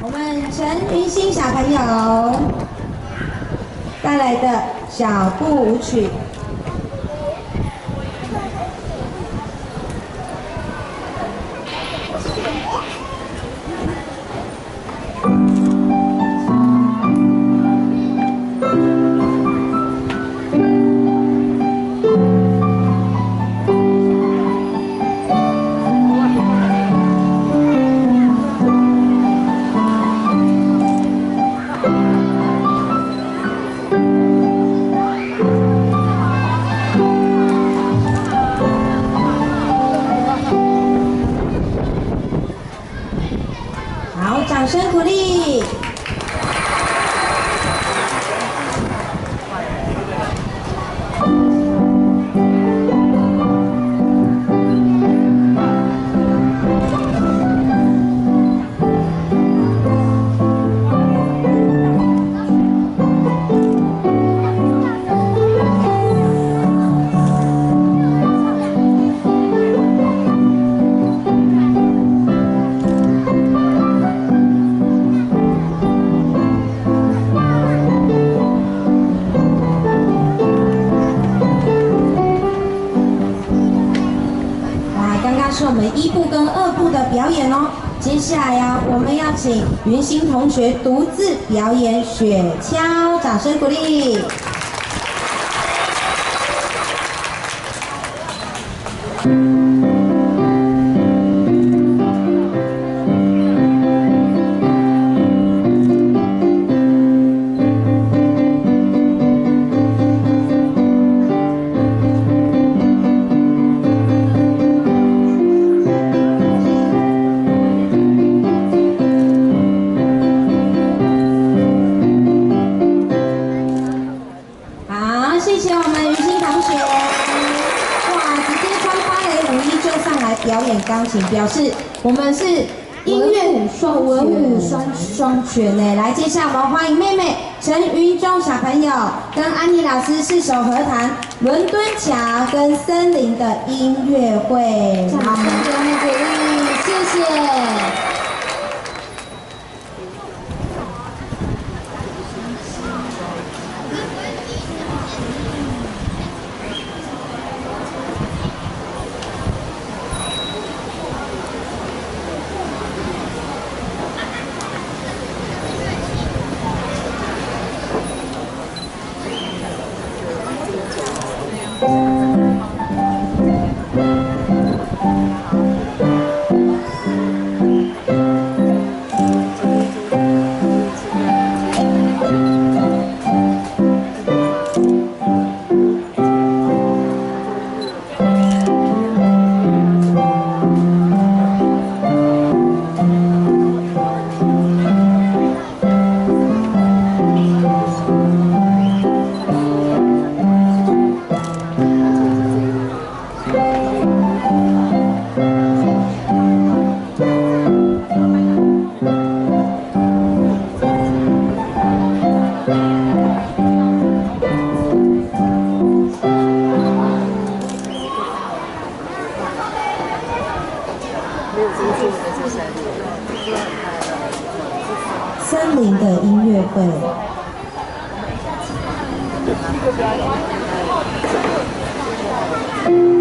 我们陈云欣小朋友带来的小步舞曲。 好，掌声鼓励。是我们1部跟2部的表演哦。接下来呀，我们要请云欣同学独自表演雪橇，掌声鼓励。谢谢我们云欣同学，哇，直接穿芭蕾舞衣就上来表演钢琴，表示我们是音乐文武双全呢。来，接下来我们欢迎妹妹陈云中小朋友跟安妮老师4首合弹《伦敦桥》跟《森林的音乐会》。好，我们鼓励，谢谢。 森林的音乐会。一个表演。